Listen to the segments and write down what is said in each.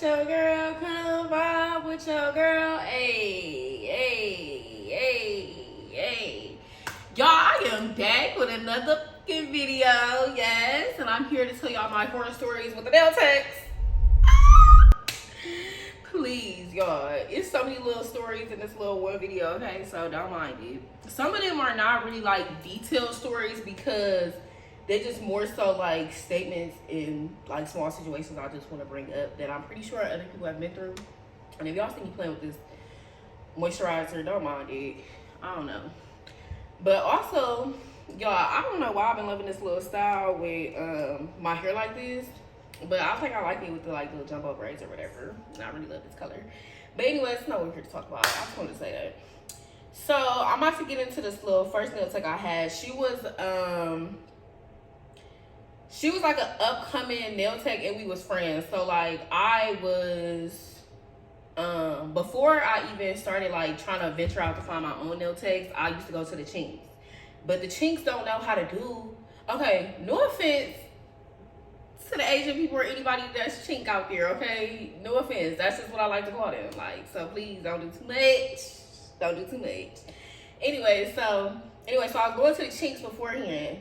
with your girl. Come vibe with your girl. Hey, hey, hey, hey. Y'all, I am back with another fucking video. Yes, and I'm here to tell y'all my horror stories with the nail techs. Please, y'all. It's so many little stories in this little one video, okay? So don't mind it. Some of them are not really like detailed stories because they're just more so like statements in like small situations I just want to bring up that I'm pretty sure other people have been through. And if y'all see me playing with this moisturizer, don't mind it. I don't know. But also, y'all, I don't know why I've been loving this little style with my hair like this. But I think I like it with the like little jumbo braids or whatever. And I really love this color. But anyways, it's not what we're here to talk about. I just wanted to say that. So I'm about to get into this little first nail tech I had. She was like an upcoming nail tech and we was friends. So like I was before I even started like trying to venture out to find my own nail techs, I used to go to the Chinks. But the Chinks don't know how to do, okay, no offense to the Asian people or anybody that's chink out there, okay? No offense. That's just what I like to call them. Like, so please don't do too much. Don't do too much. Anyway, so I was going to the Chinks beforehand.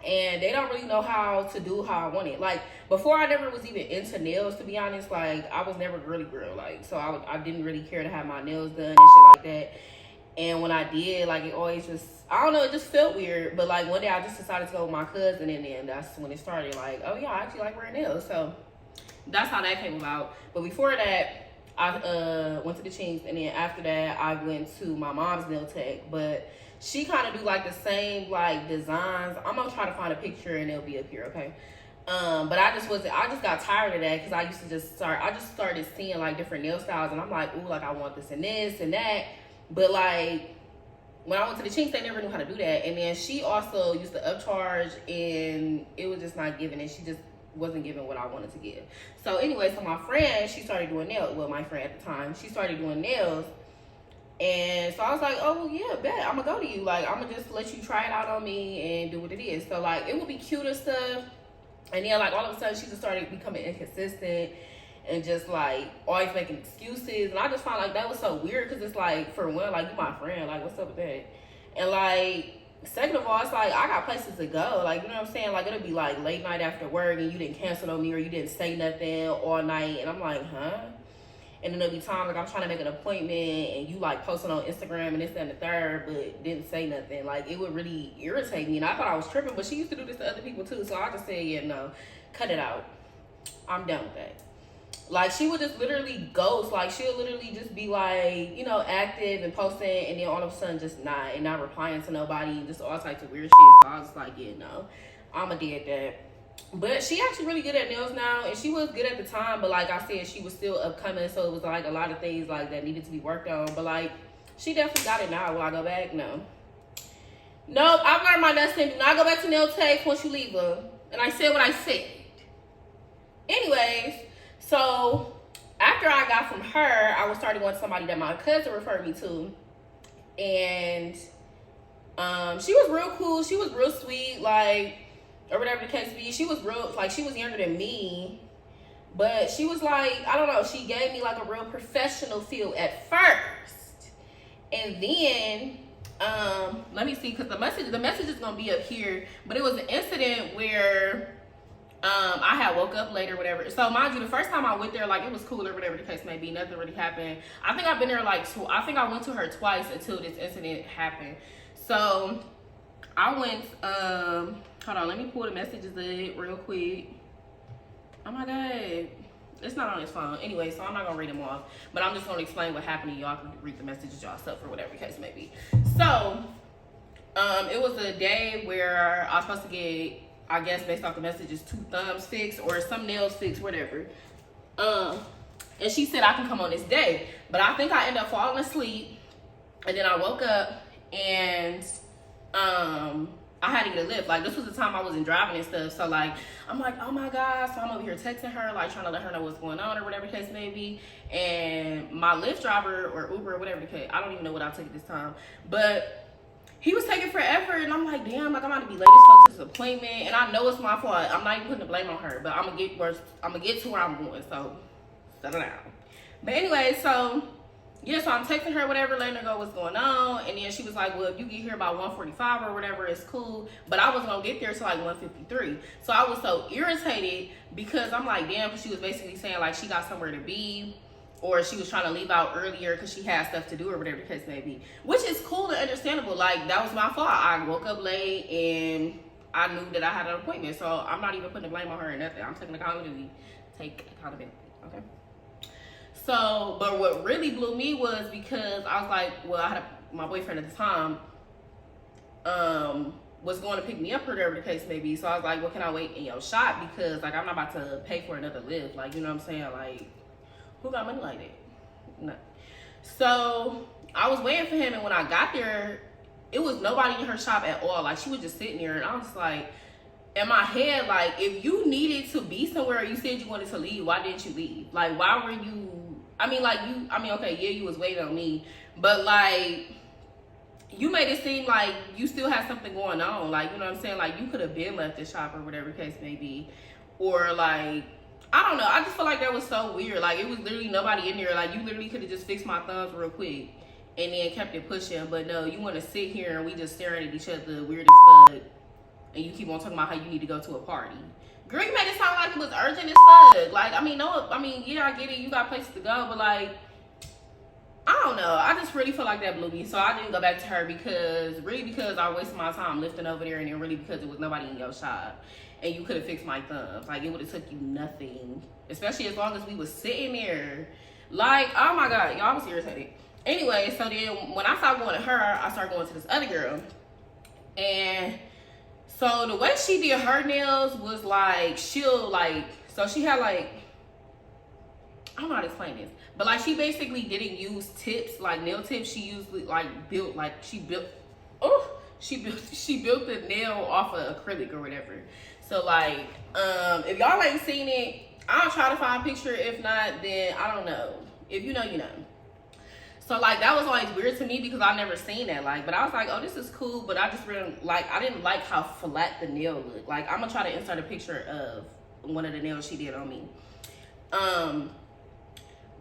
And they don't really know how to do how I want it. Like, before I never was even into nails, to be honest. Like, I was never really girl. Like, so I didn't really care to have my nails done and shit like that. And when I did, like, it always just, I don't know, it just felt weird. But, like, one day I just decided to go with my cousin, and then that's when it started. Like, oh, yeah, I actually like wearing nails. So, that's how that came about. But before that, I went to the Chinks, and then after that, I went to my mom's nail tech. But she kind of do, like, the same, like, designs. I'm going to try to find a picture, and it'll be up here, okay? But I just got tired of that because I just started seeing, like, different nail styles, and I'm like, ooh, like, I want this and that. But, like, when I went to the Chinks, they never knew how to do that. And then she also used to upcharge, and it was just not giving. And she just wasn't giving what I wanted to give. So, anyway, so my friend, she started doing nails. Well, my friend at the time, she started doing nails. And so I was like, oh, yeah, bet. I'm going to go to you. Like, I'm going to just let you try it out on me and do what it is. So, like, it would be cute and stuff. And then, like, all of a sudden, she just started becoming inconsistent. And just, like, always making excuses. And I just found, like, that was so weird. Because it's, like, for one, like, you my friend. Like, what's up with that? And, like, second of all, it's, like, I got places to go. Like, you know what I'm saying? Like, it'll be, like, late night after work. And you didn't cancel on me. Or you didn't say nothing all night. And I'm like, huh? And then there'll be times, like, I'm trying to make an appointment. And you, like, posting on Instagram and this, that, and the third. But didn't say nothing. Like, it would really irritate me. And I thought I was tripping. But she used to do this to other people, too. So I just said, yeah, no. Cut it out. I'm done with that. Like, she would just literally ghost. Like, she'll literally just be, like, you know, active and posting, and then all of a sudden just not replying to nobody, just all types of weird shit. So I was like, yeah, no, I'ma did that. But she actually really good at nails now, and she was good at the time, but like I said, she was still upcoming, so it was, like, a lot of things, like, that needed to be worked on. But, like, she definitely got it now. Will I go back? No. Nope, I've learned my lesson. Do not go back to nail techs once you leave them. And I said what I said. Anyways, so after I got from her, I was starting going to somebody that my cousin referred me to. And she was real cool. She was real sweet, like, or whatever the case be. She was real, like, she was younger than me. But she was like, I don't know, she gave me like a real professional feel at first. And then, let me see, because the message is going to be up here. But it was an incident where I had woke up late or whatever. So mind you, the first time I went there, like, it was cool or whatever the case may be. Nothing really happened. I think I've been there like I think I went to her twice until this incident happened. So I went, hold on, let me pull the messages up real quick. Oh my God. It's not on his phone. Anyway, so I'm not gonna read them off. But I'm just gonna explain what happened and y'all can read the messages yourself or whatever the case may be. So, it was a day where I was supposed to get, I guess based off the messages, 2 thumbs fixed or some nails fixed, whatever. And she said I can come on this day. But I think I ended up falling asleep. And then I woke up and I had to get a lift. Like, this was the time I wasn't driving and stuff. So, like, I'm like, oh my God. So I'm over here texting her, like, trying to let her know what's going on or whatever the case may be. And my Lyft driver or Uber or whatever the case, I don't even know what I took at this time. But he was taking forever, and I'm like, damn, like, I'm about to be late as fuck to this appointment, and I know it's my fault. I'm not even putting the blame on her, but I'm gonna get to where I'm going. So settle down. But anyway, so yeah, so I'm texting her, whatever, letting her go what's going on. And then she was like, well, if you get here about 1:45 or whatever, it's cool. But I wasn't going to get there till like 1:53. So I was so irritated because I'm like, damn, because she was basically saying like she got somewhere to be, or she was trying to leave out earlier because she had stuff to do or whatever the case may be. Which is cool and understandable. Like, that was my fault. I woke up late and I knew that I had an appointment. So I'm not even putting the blame on her or nothing. I'm taking accountability. Take accountability, okay? So, but what really blew me was because I was like, well, I had my boyfriend at the time was going to pick me up or whatever the case may be. So I was like, well, can I wait in your shop? Because, like, I'm not about to pay for another lift. Like, you know what I'm saying? Like, who got money like that? No. So I was waiting for him, and when I got there, it was nobody in her shop at all. Like, she was just sitting there, and I was like, in my head, like, if you needed to be somewhere, you said you wanted to leave, why didn't you leave? Like, why were you, okay, yeah, you was waiting on me, but, like, you made it seem like you still had something going on. Like, you know what I'm saying? Like, you could have been left the shop or whatever the case may be. Or, like, I don't know. I just feel like that was so weird. Like, it was literally nobody in there. Like, you literally could have just fixed my thumbs real quick and then kept it pushing. But, no, you want to sit here and we just staring at each other weird as fuck. And you keep on talking about how you need to go to a party. Girl, you made it sound like it was urgent as fuck. Like, yeah, I get it. You got places to go. But, like, I don't know. I just really feel like that blew me. So I didn't go back to her because I wasted my time lifting over there, and then really because it was nobody in your shop. And you could have fixed my thumbs. Like, it would have took you nothing. Especially as long as we was sitting there. Like, oh my God. Y'all was irritated. Anyway, so then when I started going to her, I started going to this other girl. And so the way she did her nails was like, so she had like, I don't know how to explain this, but like she basically didn't use tips, like nail tips. She usually she built the nail off of acrylic or whatever. So like, if y'all ain't seen it, I'll try to find a picture. If not, then I don't know. If you know, you know. So like that was always weird to me because I never seen that. Like, but I was like, oh, this is cool. But I just really I didn't like how flat the nail looked. Like, I'm gonna try to insert a picture of one of the nails she did on me.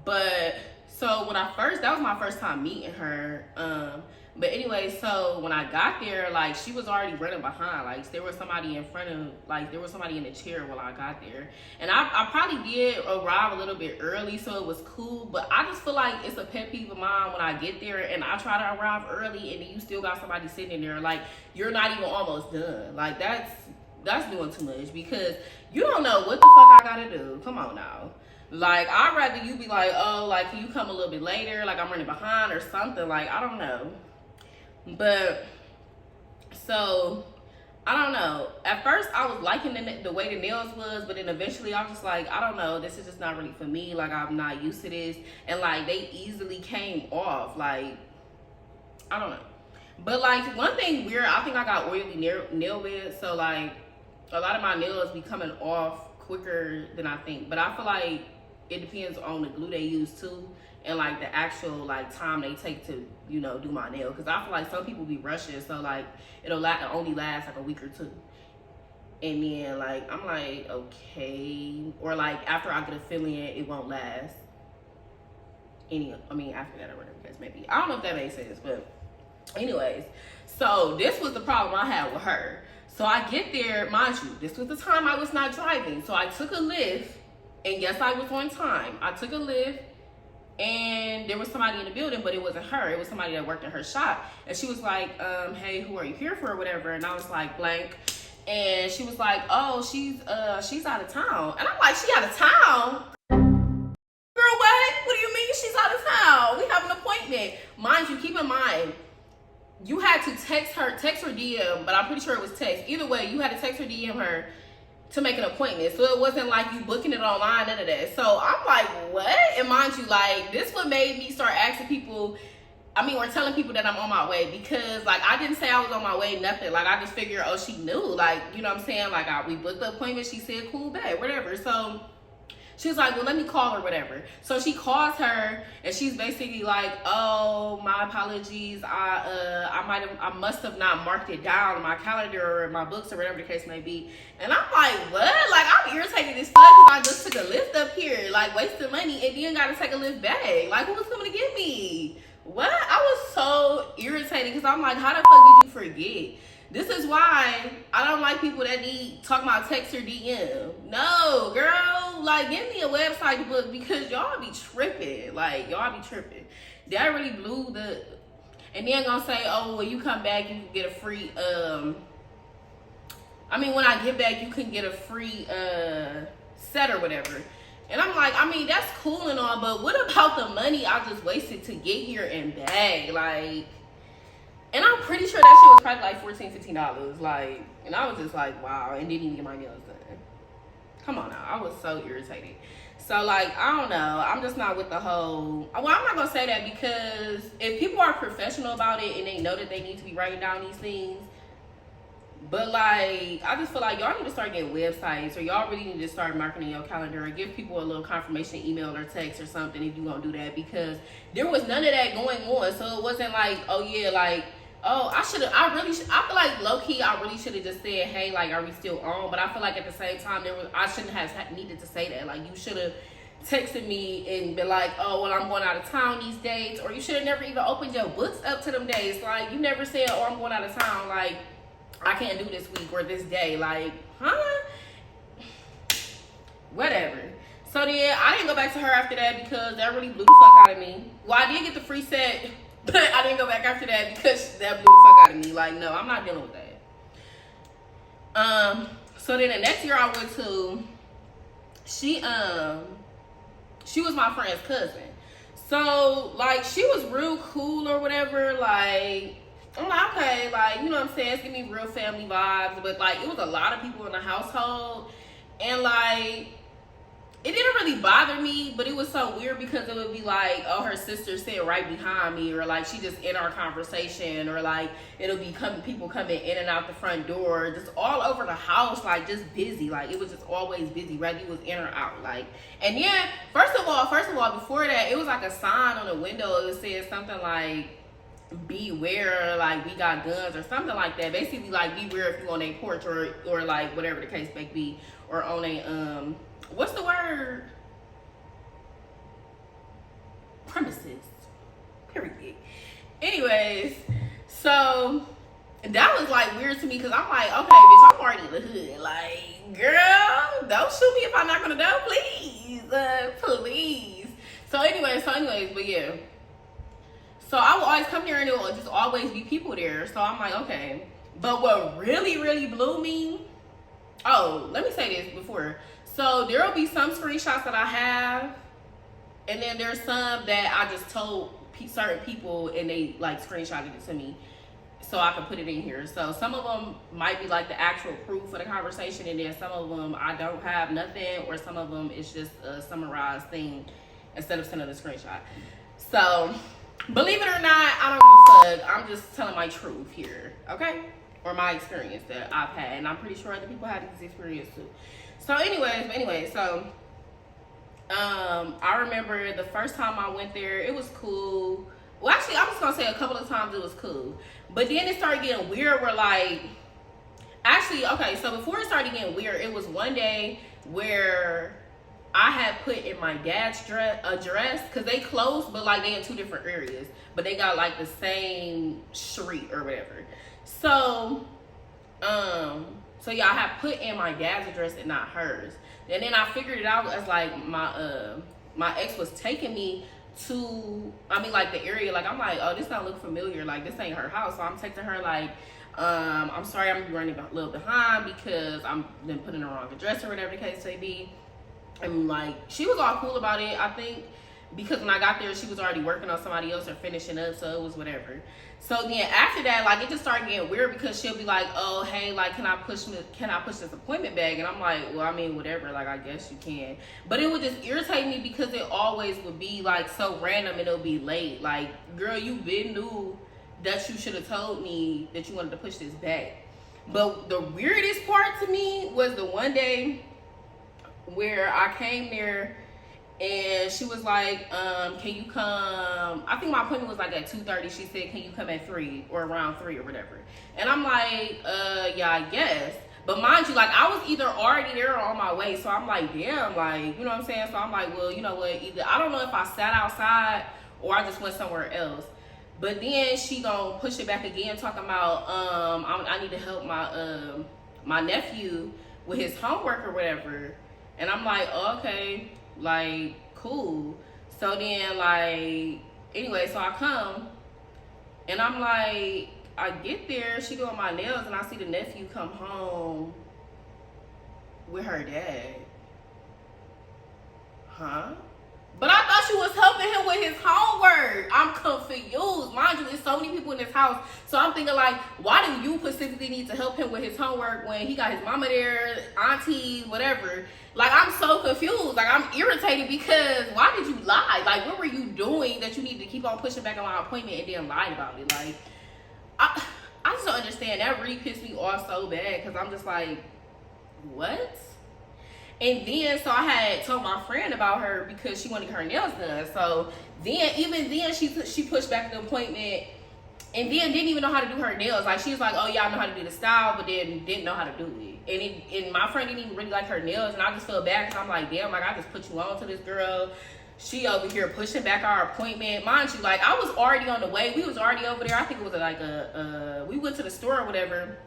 But so that was my first time meeting her. But anyway, so when I got there, like she was already running behind. Like there was somebody in the chair while I got there. And I probably did arrive a little bit early, so it was cool. But I just feel like it's a pet peeve of mine when I get there and I try to arrive early and then you still got somebody sitting in there. Like, you're not even almost done. Like, that's doing too much because you don't know what the fuck I gotta do. Come on now. Like, I'd rather you be like, oh, like, can you come a little bit later? Like, I'm running behind or something. Like, I don't know. But, so, I don't know. At first, I was liking the way the nails was, but then eventually I was just like, I don't know. This is just not really for me. Like, I'm not used to this. And, like, they easily came off. Like, I don't know. But, like, one thing weird, I think I got oily nail beds. So, like, a lot of my nails be coming off quicker than I think. But I feel like it depends on the glue they use too, and like the actual like time they take to, you know, do my nail. Because I feel like some people be rushing, so like it'll only last like a week or two, and then like I'm like, okay, or like after I get a fill-in, it won't last after that or whatever it is, maybe. I don't know if that makes sense, but anyways, so this was the problem I had with her. So I get there, mind you, this was the time I was not driving, so I took a lift. And yes, I was on time. I took a lift and there was somebody in the building, but it wasn't her. It was somebody that worked in her shop. And she was like, hey, who are you here for or whatever? And I was like, blank. And she was like, oh, she's out of town. And I'm like, she out of town? Girl, what? What do you mean she's out of town? We have an appointment. Mind you, keep in mind, you had to text her DM, but I'm pretty sure it was text. Either way, you had to text her, DM her, to make an appointment. So it wasn't like you booking it online, none of that. So I'm like, what? And mind you, like, this what made me start asking people, or telling people that I'm on my way, because like I didn't say I was on my way, nothing. Like I just figured, oh, she knew, like, you know what I'm saying? Like we booked the appointment, she said cool, babe, whatever. So She was like, well, let me call her, whatever. So she calls her, and she's basically like, oh, my apologies. I must have not marked it down on my calendar or my books or whatever the case may be. And I'm like, what? Like, I'm irritated as fuck because I just took a lift up here, like, wasting money, and then got to take a lift back. Like, who was coming to get me? What? I was so irritated because I'm like, how the fuck did you forget? This is why I don't like people that talk about text or DM. No, girl, like, give me a website to book because y'all be tripping. Like, y'all be tripping. That really blew the... And then gonna say, oh, when you come back, you can get a free... when I get back, you can get a free set or whatever. And I'm like, I mean, that's cool and all, but what about the money I just wasted to get here and back? Like... And I'm pretty sure that shit was probably like $14, $15. Like, and I was just like, wow, and didn't even get my nails done. Come on now. I was so irritated. So, like, I don't know. I'm just not with the whole... Well, I'm not going to say that because if people are professional about it and they know that they need to be writing down these things, but, like, I just feel like y'all need to start getting websites or y'all really need to start marketing your calendar or give people a little confirmation email or text or something if you want to do that because there was none of that going on. So, it wasn't like, oh, yeah, like... Oh, I feel like low-key, I really should have just said, hey, like, are we still on? But I feel like at the same time, I shouldn't have needed to say that. Like, you should have texted me and been like, oh, well, I'm going out of town these days. Or you should have never even opened your books up to them days. Like, you never said, oh, I'm going out of town. Like, I can't do this week or this day. Like, huh? Whatever. So then, I didn't go back to her after that because that really blew the fuck out of me. Well, I did get the free set. But I didn't go back after that because that blew the fuck out of me. Like, no, I'm not dealing with that. So then the next year I went to, she was my friend's cousin. So, like, she was real cool or whatever. Like, I'm like, okay, like, you know what I'm saying? It's giving me real family vibes. But, like, it was a lot of people in the household. And, like... It didn't really bother me, but it was so weird because it would be like, oh, her sister sitting right behind me, or like she just in our conversation, or like it'll be people coming in and out the front door, just all over the house, like just busy. Like it was just always busy, whether you was in or out. Like, and yeah, first of all, before that, it was like a sign on the window that said something like, beware, like we got guns or something like that. Basically, like beware if you on a porch or like whatever the case may be, or on a what's the word? Premises. Period. Anyways, so that was like weird to me because I'm like, okay, bitch, I'm already in the hood. Like, girl, don't shoot me if I'm not gonna know, please. Please. So anyways, but yeah. So I will always come there and there will just always be people there. So I'm like, okay. But what really, really blew me, oh, let me say this before. So there will be some screenshots that I have, and then there's some that I just told certain people and they like screenshotted it to me so I can put it in here. So some of them might be like the actual proof of the conversation, and then some of them I don't have nothing, or some of them it's just a summarized thing instead of sending a screenshot. So believe it or not, I don't give a fuck. I'm just telling my truth here, okay? Or my experience that I've had, and I'm pretty sure other people had this experience too. So anyways, so I remember the first time I went there, it was cool. Well, actually, I'm just gonna say a couple of times it was cool, but then it started getting weird. Where like, actually, okay, so before it started getting weird, it was one day where I had put in my dad's address because they closed, but like they in two different areas, but they got like the same street or whatever. So yeah, I had put in my dad's address and not hers. And then I figured it out as like my ex was taking me to, like the area. Like I'm like, oh, this don't look familiar. Like this ain't her house. So I'm texting her like, I'm sorry, I'm running a little behind because I'm been putting the wrong address or whatever the case may be. And like she was all cool about it, I think, because when I got there she was already working on somebody else or finishing up, so it was whatever. So then after that, like it just started getting weird because she'll be like, oh hey, like can I push this appointment back? And I'm like, well, I mean, whatever, like I guess you can. But it would just irritate me because it always would be like so random and it'll be late. Like, girl, you been knew that you should have told me that you wanted to push this back. But the weirdest part to me was the one day where I came there and she was like, can you come? I think my appointment was like at 2:30. She said, can you come at 3 or around 3 or whatever? And I'm like, yeah, I guess. But mind you, like, I was either already there or on my way. So I'm like, damn, like, you know what I'm saying? So I'm like, well, you know what? Either I don't know if I sat outside or I just went somewhere else. But then she gonna push it back again, talking about, I need to help my nephew with his homework or whatever. And I'm like, oh, okay, like, cool. So then, like, anyway, so I come and I'm like, I get there, she doing my nails, and I see the nephew come home with her dad. Huh? But I thought she was helping him with his homework. I'm confused. Mind you, there's so many people in this house. So I'm thinking, like, why do you specifically need to help him with his homework when he got his mama there, aunties, whatever? Like, I'm so confused. Like, I'm irritated because why did you lie? Like, what were you doing that you need to keep on pushing back on my appointment and then lied about it? Like, I just don't understand. That really pissed me off so bad because I'm just like, what? And then, so I had told my friend about her because she wanted her nails done. So then, even then, she pushed back the appointment and then didn't even know how to do her nails. Like, she was like, oh, yeah, I know how to do the style, but then didn't know how to do it. And my friend didn't even really like her nails. And I just felt bad because I'm like, damn, like, I just put you on to this girl. She over here pushing back our appointment. Mind you, like, I was already on the way. We was already over there. I think it was like we went to the store or whatever.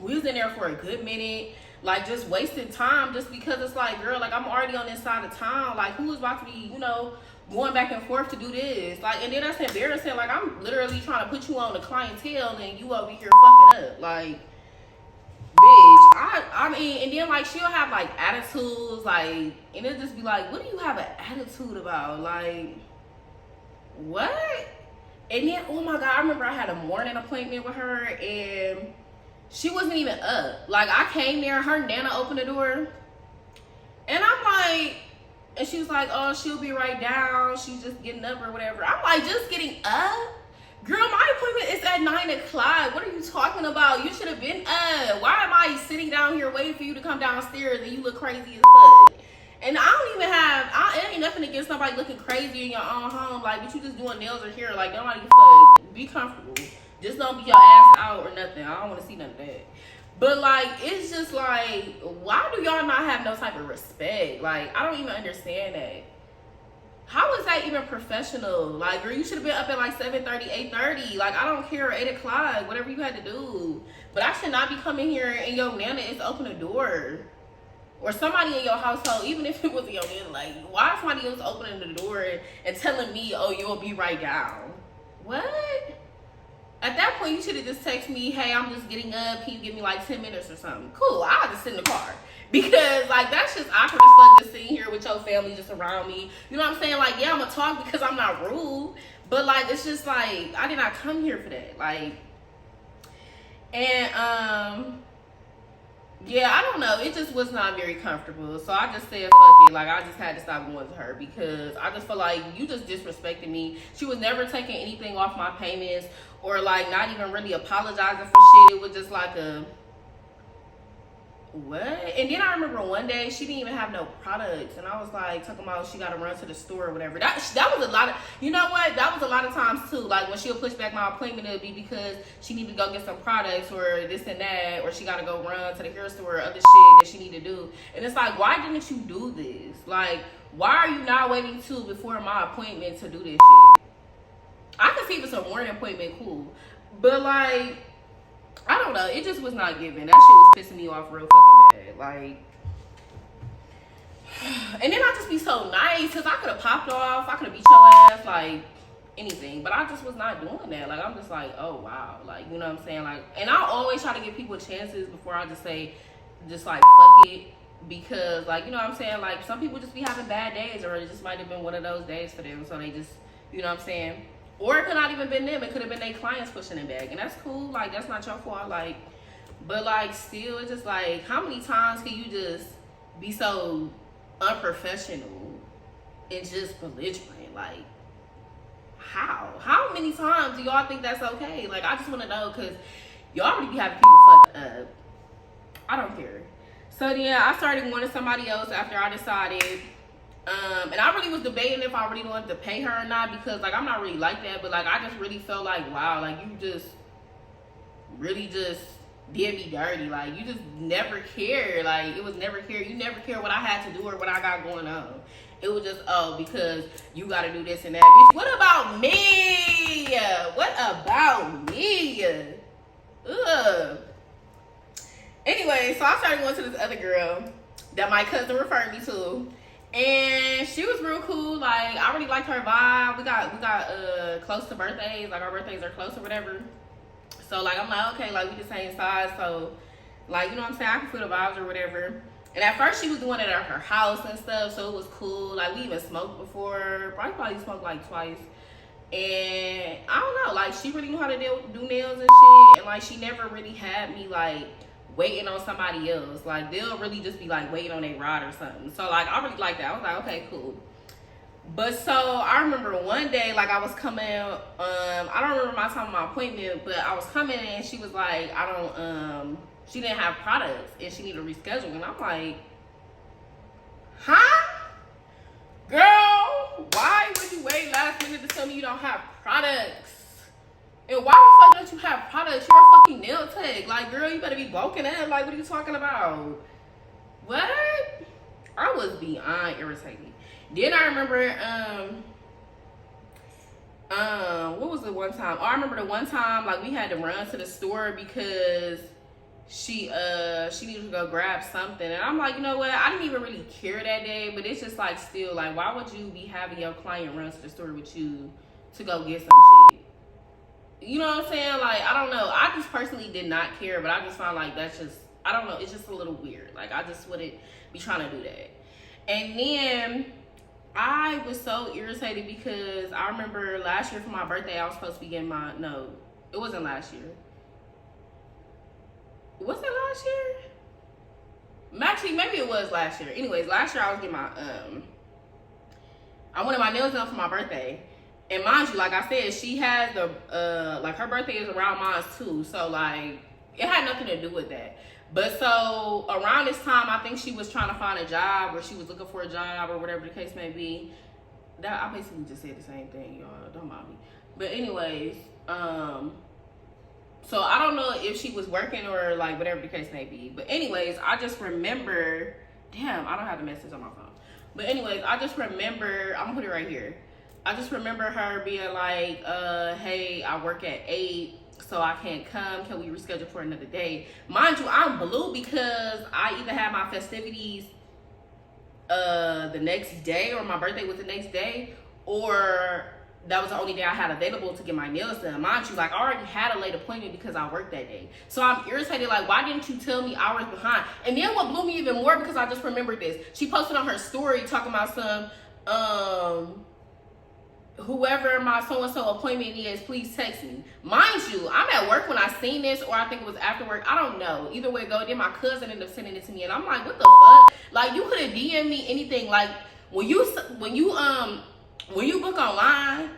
We was in there for a good minute. Like, just wasting time just because it's like, girl, like, I'm already on this side of town. Like, who is about to be, you know, going back and forth to do this? Like, and then that's embarrassing. Like, I'm literally trying to put you on the clientele and you over here fucking up. Like, bitch, I mean, and then, like, she'll have, like, attitudes, like, and it'll just be like, what do you have an attitude about? Like, what? And then, oh my God, I remember I had a morning appointment with her and she wasn't even up. Like, I came there, her Nana opened the door, and I'm like, and she was like, oh, she'll be right down. She's just getting up or whatever. I'm like, just getting up? Girl, my appointment is at 9 o'clock. What are you talking about? You should have been up. Why am I sitting down here waiting for you to come downstairs and you look crazy as fuck? And I don't even have, it ain't nothing against somebody looking crazy in your own home. Like, but you just doing nails or hair. Like, nobody can fuck. Be comfortable. Just don't be your ass out or nothing. I don't want to see none of that. But, like, it's just like, why do y'all not have no type of respect? Like, I don't even understand that. How is that even professional? Like, girl, you should have been up at like 7:30, 8:30. Like, I don't care, 8 o'clock, whatever you had to do. But I should not be coming here and your Nana is open the door. Or somebody in your household, even if it was your Nana, like, why is somebody else opening the door and telling me, oh, you'll be right down? What? At that point, you should have just texted me, hey, I'm just getting up. Can you give me like 10 minutes or something? Cool, I'll just sit in the car. Because, like, that's just awkward as fuck just sitting here with your family just around me. You know what I'm saying? Like, yeah, I'm going to talk because I'm not rude. But, like, it's just like, I did not come here for that. Like, and, yeah, I don't know. It just was not very comfortable. So I just said, fuck it. Like, I just had to stop going to her because I just feel like you just disrespected me. She was never taking anything off my payments or, like, not even really apologizing for shit. It was just like a, what? And then I remember one day she didn't even have no products. And I was like, talking about she got to run to the store or whatever. That was a lot of, you know what? That was a lot of times too. Like, when she'll push back my appointment, it'll be because she need to go get some products or this and that. Or she got to go run to the hair store or other shit that she need to do. And it's like, why didn't you do this? Like, why are you not waiting till before my appointment to do this shit? I can see if it's a morning appointment, cool. But, like, I don't know. It just was not giving. That shit was pissing me off real fucking bad. Like, and then I just be so nice because I could have popped off. I could have beat your ass, like, anything. But I just was not doing that. Like, I'm just like, oh, wow. Like, you know what I'm saying? Like, and I always try to give people chances before I just say, just like, fuck it. Because, like, you know what I'm saying? Like, some people just be having bad days or it just might have been one of those days for them. So they just, you know what I'm saying? Or it could not even been them. It could have been their clients pushing it back. And that's cool. Like, that's not your fault. Like, but, like, still, it's just like, how many times can you just be so unprofessional and just belligerent? Like, how? How many times do y'all think that's okay? Like, I just want to know because y'all already be having people fucked up. I don't care. So then I started wanting somebody else after I decided. And I really was debating if I really wanted to pay her or not, because like I'm not really like that, but like I just really felt like, wow, like you just really just did me dirty. Like you just never care. Like it was never care. You never care what I had to do or what I got going on. It was just, oh, because you gotta do this and that. Bitch, what about me? What about me? Ugh. Anyway, so I started going to this other girl that my cousin referred me to. And she was real cool. Like I really liked her vibe. We got close to birthdays. Like our birthdays are close or whatever. So like I'm like, okay, like we the same size. So like, you know what I'm saying? I can feel the vibes or whatever. And at first she was doing it at her house and stuff, so it was cool. Like we even smoked before. Probably smoked like twice. And I don't know, like she really knew how to do nails and shit. And like she never really had me like waiting on somebody else. Like they'll really just be like waiting on a rod or something. So like I really like that. I was like, okay, cool. But so I remember one day, like I was coming, I don't remember my time of my appointment, but I was coming and she was like, she didn't have products and she needed to reschedule. And I'm like, huh? Girl, why would you wait last minute to tell me you don't have products? And why the fuck don't you have products? You're a fucking nail tech. Like, girl, you better be bulking up. Like, what are you talking about? What? I was beyond irritated. Then I remember, what was the one time? Oh, I remember the one time, like, we had to run to the store because she needed to go grab something. And I'm like, you know what? I didn't even really care that day, but it's just, like, still, like, why would you be having your client run to the store with you to go get some shit? You know what I'm saying? Like, I don't know. I just personally did not care, but I just found like that's just, I don't know. It's just a little weird. Like, I just wouldn't be trying to do that. And then I was so irritated because I remember last year for my birthday, I was supposed to be getting my, no, it wasn't last year. Was it last year? Actually, maybe it was last year. Anyways, last year I was getting my, I wanted my nails done for my birthday. And mind you, like I said, she has the, like her birthday is around mine too. So like, it had nothing to do with that. But so around this time, I think she was trying to find a job or she was looking for a job or whatever the case may be. That I basically just said the same thing, y'all. Don't mind me. But anyways, so I don't know if she was working or like whatever the case may be. But anyways, I just remember, damn, I don't have the message on my phone. But anyways, I just remember, I'm gonna put it right here. I just remember her being like, hey, I work at 8, so I can't come. Can we reschedule for another day? Mind you, I'm blue because I either had my festivities the next day or my birthday was the next day, or that was the only day I had available to get my nails done. Mind you, like I already had a late appointment because I worked that day. So I'm irritated, like why didn't you tell me hours behind? And then what blew me even more, because I just remembered this. She posted on her story talking about some, whoever my so-and-so appointment is, please text me. Mind you, I'm at work when I seen this, or I think it was after work. I don't know. Either way it go, then my cousin ended up sending it to me, and I'm like, what the fuck? Like, you could have DM'd me anything. Like, when you book online,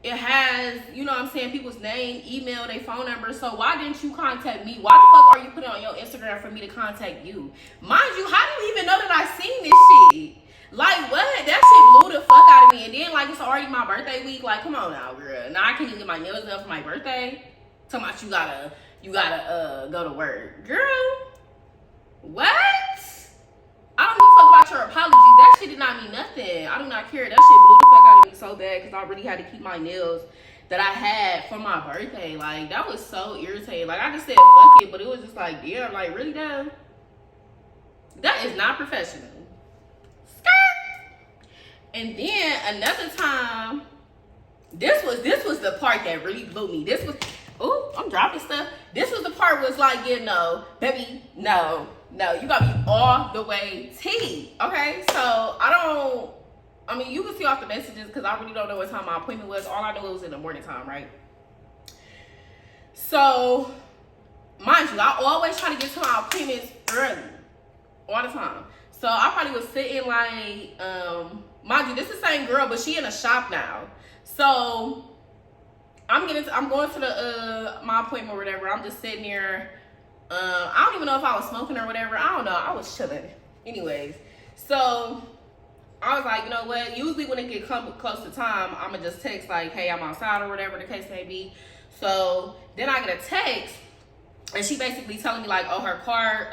it has, you know what I'm saying, people's name, email, their phone number. So why didn't you contact me? Why the fuck are you putting it on your Instagram for me to contact you? Mind you, how do you even know that I seen this shit? Like, what? That shit blew the fuck out of me. And then, like, it's already my birthday week. Like, come on now, girl. Now I can't even get my nails done for my birthday. Talking about you gotta go to work. Girl, what? I don't give a fuck about your apology. That shit did not mean nothing. I do not care. That shit blew the fuck out of me so bad because I really had to keep my nails that I had for my birthday. Like, that was so irritating. Like, I just said fuck it, but it was just like, damn, like, really, damn? That is not professional. And then another time, this was the part that really blew me. This was, ooh, I'm dropping stuff. This was the part was like, yeah, no, baby, no, you gotta be all the way T. Okay, so I mean, you can see off the messages because I really don't know what time my appointment was. All I know it was in the morning time, right? So, mind you, I always try to get to my appointments early, all the time. So I probably was sitting like, mind you, this is the same girl, but she in a shop now. So I'm going to the my appointment or whatever. I'm just sitting there, I don't even know if I was smoking or whatever. I don't know. I was chilling. Anyways, so I was like, you know what? Usually when it get close to time, I'ma just text like, hey, I'm outside or whatever the case may be. So then I get a text, and she basically telling me like, oh, her car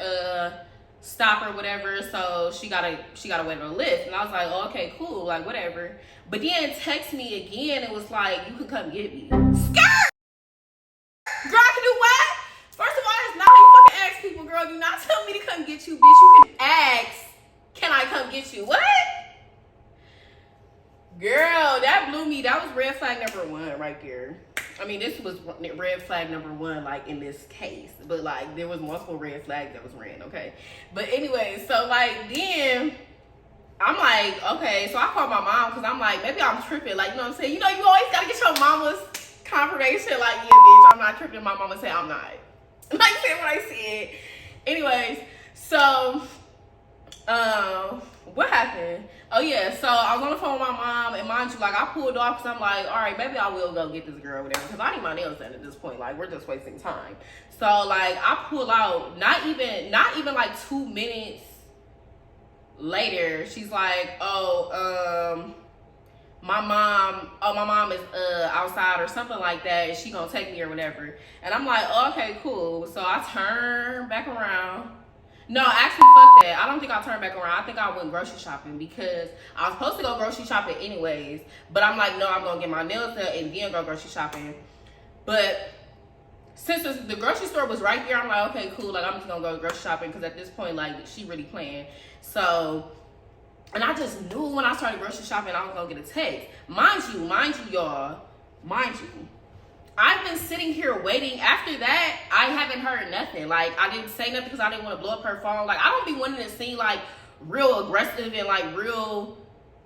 stopped or whatever, so she gotta wait on a lift. And I was like, oh, okay, cool, like whatever. But then text me again. It was like, you can come get me. Skirt. Girl, I can do what? First of all, that's not how you fucking ask people, girl. You not tell me to come get you, bitch. You can ask, can I come get you? What? Girl, that blew me. That was red flag number 1 right there. I mean, this was red flag number 1, like, in this case. But, like, there was multiple red flags that was ran, okay? But anyway, so, like, then I'm like, okay. So I called my mom because I'm like, maybe I'm tripping. Like, you know what I'm saying? You know, you always got to get your mama's confirmation. Like, yeah, bitch, I'm not tripping. My mama said I'm not. Like, said what I said. Anyways, so, what happened? Oh yeah, so I was on the phone with my mom, and mind you, like, I pulled off because I'm like, all right, maybe I will go get this girl or whatever, because I need my nails done at this point. Like, we're just wasting time. So like, I pull out, not even like 2 minutes later, she's like, my mom is outside or something like that, and she gonna take me or whatever. And I'm like, oh, okay, cool. So I turn back around. No, actually, fuck that. I don't think I turned back around. I think I went grocery shopping because I was supposed to go grocery shopping anyways. But I'm like, no, I'm going to get my nails done and then go grocery shopping. But since the grocery store was right there, I'm like, okay, cool. Like, I'm just going to go grocery shopping because at this point, like, she really playing. So, and I just knew when I started grocery shopping, I was going to get a text. Mind you, y'all. Mind you. I've been sitting here waiting. After that, I haven't heard nothing. Like, I didn't say nothing because I didn't want to blow up her phone. Like, I don't be wanting to seem like real aggressive and like real.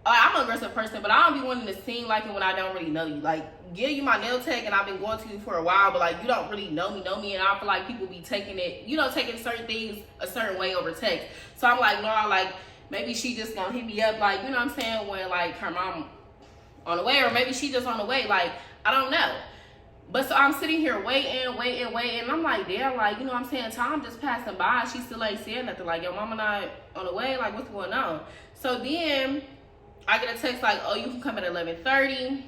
I'm an aggressive person, but I don't be wanting to seem like it when I don't really know you. Like, yeah, you my nail tech, and I've been going to you for a while, but like, you don't really know me, and I feel like people be taking it, you know, taking certain things a certain way over text. So I'm like, no, like, maybe she just gonna hit me up, like, you know what I'm saying, when like her mom on the way, or maybe she just on the way. Like, I don't know. But so I'm sitting here waiting. And I'm like, damn, like, you know what I'm saying? Time just passing by. She still ain't saying nothing. Like, your mama not on the way? Like, what's going on? So then I get a text like, oh, you can come at 11:30.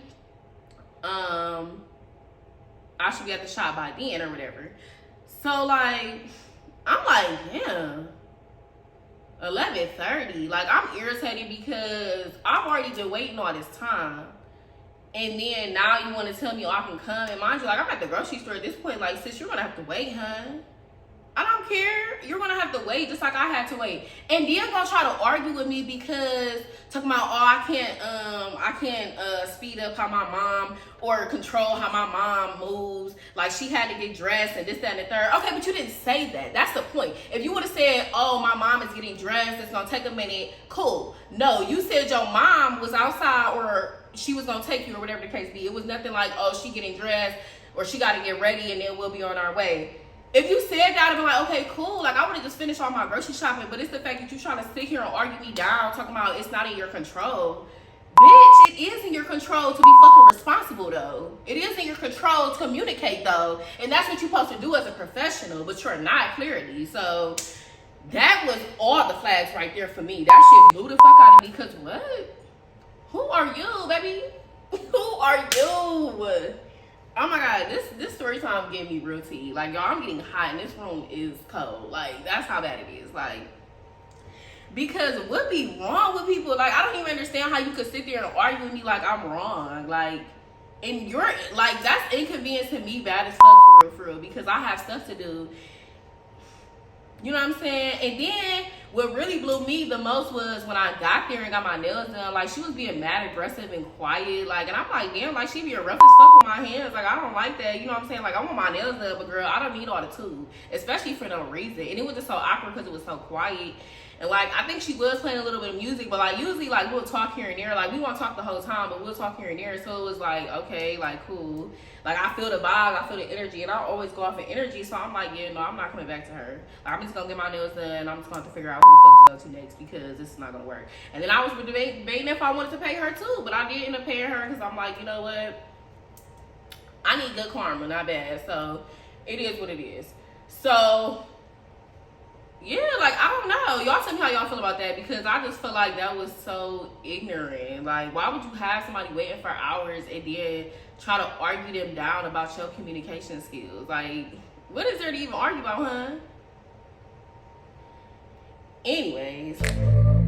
I should be at the shop by then or whatever. So, like, I'm like, damn, 11:30. Like, I'm irritated because I've already been waiting all this time. And then now you want to tell me, oh, I can come. And mind you, like, I'm at the grocery store at this point. Like, sis, you're going to have to wait, hun. I don't care. You're going to have to wait just like I had to wait. And then going to try to argue with me because talking about, oh, I can't speed up how my mom or control how my mom moves. Like, she had to get dressed and this, that, and the third. Okay, but you didn't say that. That's the point. If you would have said, oh, my mom is getting dressed, it's going to take a minute, cool. No, you said your mom was outside or she was gonna take you or whatever the case be. It was nothing like, oh, she getting dressed or she gotta get ready and then we'll be on our way. If you said that, I'd be like, okay, cool. Like, I would have just finished all my grocery shopping, but it's the fact that you trying to sit here and argue me down, talking about it's not in your control. Bitch, it is in your control to be fucking responsible, though. It is in your control to communicate, though. And that's what you're supposed to do as a professional, but you're not, clearly. So that was all the flags right there for me. That shit blew the fuck out of me, because what? Who are you, baby? Who are you? Oh my God, this story time gave me real tea. Like, y'all, I'm getting hot and this room is cold. Like, that's how bad it is. Like, because what be wrong with people? Like, I don't even understand how you could sit there and argue with me like I'm wrong. Like, and you're, like, that's inconveniencing me bad as fuck for real, because I have stuff to do. You know what I'm saying? And then what really blew me the most was when I got there and got my nails done. Like, she was being mad, aggressive, and quiet. Like, and I'm like, damn, like, she being rough as fuck with my hands. Like, I don't like that. You know what I'm saying? Like, I want my nails done, but girl, I don't need all the tools, especially for no reason. And it was just so awkward because it was so quiet. And like, I think she was playing a little bit of music, but like, usually like we'll talk here and there. Like, we won't talk the whole time, but we'll talk here and there. So it was like, okay, like, cool. Like, I feel the vibe, I feel the energy, and I always go off of energy. So I'm like, yeah, no, I'm not coming back to her. Like, I'm just gonna get my nails done. I'm just gonna have to figure out who the fuck to go to next, because this is not gonna work. And then I was debating if I wanted to pay her too, but I did end up paying her because I'm like, you know what? I need good karma, not bad. So it is what it is. So Yeah, like I don't know. Y'all tell me how y'all feel about that, because I just feel like that was so ignorant. Like, why would you have somebody waiting for hours and then try to argue them down about your communication skills? Like, what is there to even argue about, huh? Anyways.